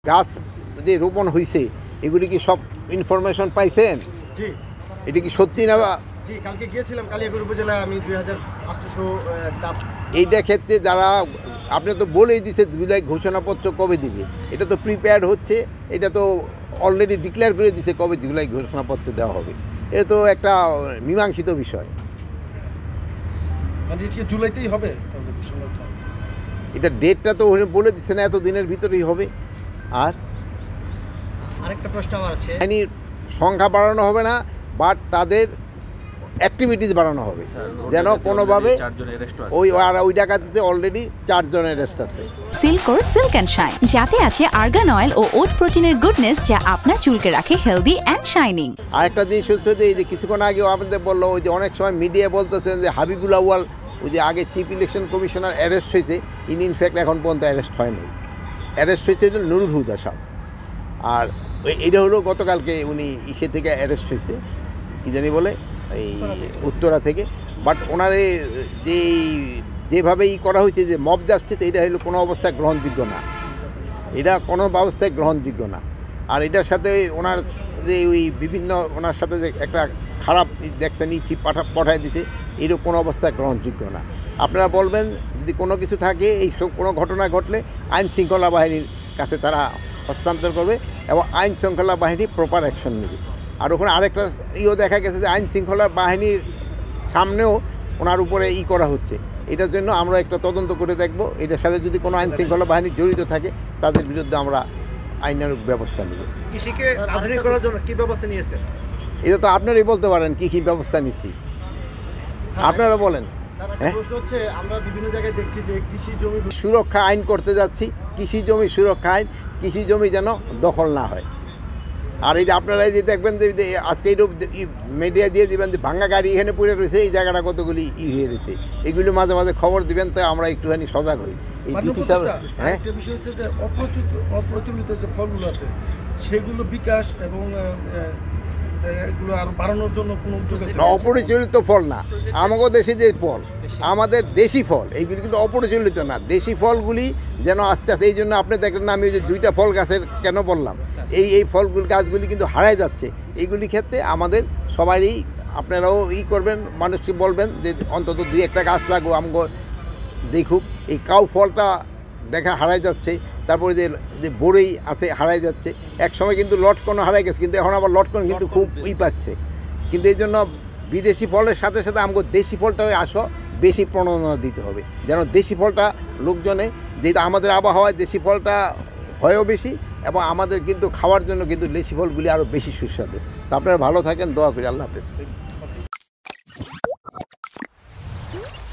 গাছ যে রোপণ হয়েছে এগুলি কি সব ইনফরমেশন পাইছেন? জি এটা কি সত্যি না? জি, কালকে গিয়েছিলাম কালিয়াকৈর উপজেলায় আমি 2800 ডাব। এইটা ক্ষেত্রে যারা আপনি তো বলেই দিছে জুলাই ঘোষণাপত্র কবে দিবে, এটা তো প্রিপেয়ার্ড হচ্ছে, এটা তো অলরেডি ডিক্লেয়ার করে দিছে কবে জুলাই ঘোষণাপত্র দেওয়া হবে। এটা তো একটা মীমাংসিত বিষয়। মানে এটা জুলাইতেই হবে ঘোষণাটা? এটা ডেটটা তো বলে দিচ্ছে না, এত দিনের ভিতরেই হবে। আর আরেকটা প্রশ্ন আমার আছে, বাহিনীর সংখ্যা বাড়ানো হবে না, বাট তাদের অ্যাক্টিভিটিস বাড়ানো হবে, যেন কোনোভাবে ওই ডাকাতিতে অলরেডি 4 জনের অ্যারেস্ট আছে। সিল্কোর সিল্ক অ্যান্ড শাইন, যাতে আছে আর্গান অয়েল ও ওট প্রোটিনের গুডনেস, যা আপনার চুলকে রাখে হেলদি অ্যান্ড শাইনিং। আরেকটা জিনিস হচ্ছে যে এই যে কিছুক্ষণ আগেও আপনাদের বললো, ওই যে অনেক সময় মিডিয়া বলতেছেন যে হাবিবুল আউয়াল ওই যে আগে চিফ ইলেকশন কমিশনার অ্যারেস্ট হয়েছে, ইনফ্যাক্ট এখন পর্যন্ত অ্যারেস্ট হয়নি। অ্যারেস্ট হয়েছে নুরুল হুদা সাহেব, আর এটা হলো গতকালকে উনি ইসে থেকে অ্যারেস্ট হয়েছে, কী জানি বলে এই উত্তরা থেকে। বাট ওনারে যেভাবে করা হয়েছে যে মব জাস্টিস, এটা হলো কোনো অবস্থায় গ্রহণযোগ্য না, এটা কোনো অবস্থায় গ্রহণযোগ্য না। আর এটার সাথে ওনার যে ওই বিভিন্ন ওনার সাথে যে একটা খারাপ দেখছেন চিঠি পাঠায় দিছে, এরও কোনো অবস্থায় গ্রহণযোগ্য না। আপনারা বলবেন যদি কোনো কিছু থাকে, এই সব কোনো ঘটনা ঘটলে আইন শৃঙ্খলা বাহিনীর কাছে তারা হস্তান্তর করবে এবং আইন শৃঙ্খলা বাহিনী প্রপার অ্যাকশন নেবে। আর ওখানে আরেকটা দেখা গেছে যে আইন শৃঙ্খলা বাহিনীর সামনেও ওনার উপরে করা হচ্ছে। এটার জন্য আমরা একটা তদন্ত করে দেখব, এটার সাথে যদি কোনো আইন শৃঙ্খলা বাহিনী জড়িত থাকে তাদের বিরুদ্ধে আমরা আইনানুগ ব্যবস্থা নেব। কৃষিকে আধুনিক করার জন্য কি ব্যবস্থা নিয়েছে? এটা তো আপনারাই বলতে পারেন কী ব্যবস্থা নিচ্ছি, আপনারা বলেন। হ্যাঁ, প্রশ্ন হচ্ছে আমরা বিভিন্ন জায়গায় দেখছি যে কৃষি জমি সুরক্ষা আইন করতে যাচ্ছি, কৃষি জমি সুরক্ষা আইন, কৃষি জমি যেন দখল না হয়। আর এই যে আপনারা যে দেখবেন যে আজকে এইটু মিডিয়া দিয়ে দিবেন যে ভাঙ্গা গাড়ি এখানে পড়ে রয়েছে, এই জায়গাটা কতগুলি হয়ে রয়েছে, এগুলি মাঝে মাঝে খবর দিবেন, তো আমরা একটুখানি সজাগ হই। এই ডিসি সাহেব, হ্যাঁ, একটা বিষয় হচ্ছে যে অপ্রচলিত যে ফলগুলো আছে সেগুলো বিকাশ এবং এগুলো আরো বাড়ানোর জন্য কোনো উদ্যোগ আছে? অপরিচালিত ফল না, আমাদের দেশে যে ফল, আমাদের দেশি ফল, এইগুলি কিন্তু অপরিচালিত না। দেশি ফলগুলি যেন আস্তে আস্তে, এই জন্য আপনি দেখলেন না আমি ওই যে 2টা ফল গাছের কেন বললাম, এই ফলগুলি গাছগুলি কিন্তু হারায় যাচ্ছে। এইগুলি ক্ষেত্রে আমাদের সবারই, আপনারাও করবেন, মানুষকে বলবেন যে অন্তত 2-1টা গাছ লাগো, আমাকে দেখুক। এই কাউ ফলটা দেখা হারাই যাচ্ছে, তারপরে যে বড়ই আছে হারাই যাচ্ছে। এক সময় কিন্তু লটকনও হারাই গেছে, কিন্তু এখন আবার লটকন কিন্তু খুব পাচ্ছে। কিন্তু এই জন্য বিদেশি ফলের সাথে সাথে আমাকে দেশি ফলটাকে বেশি প্রণোদনা দিতে হবে, যেন দেশি ফলটা লোকজনে, যেহেতু আমাদের আবহাওয়ায় দেশি ফলটা হয়ও বেশি এবং আমাদের কিন্তু খাওয়ার জন্য কিন্তু দেশি ফলগুলি আরও বেশি সুস্বাদু। তো আপনারা ভালো থাকেন, দোয়া করি। আল্লাহ হাফেজ।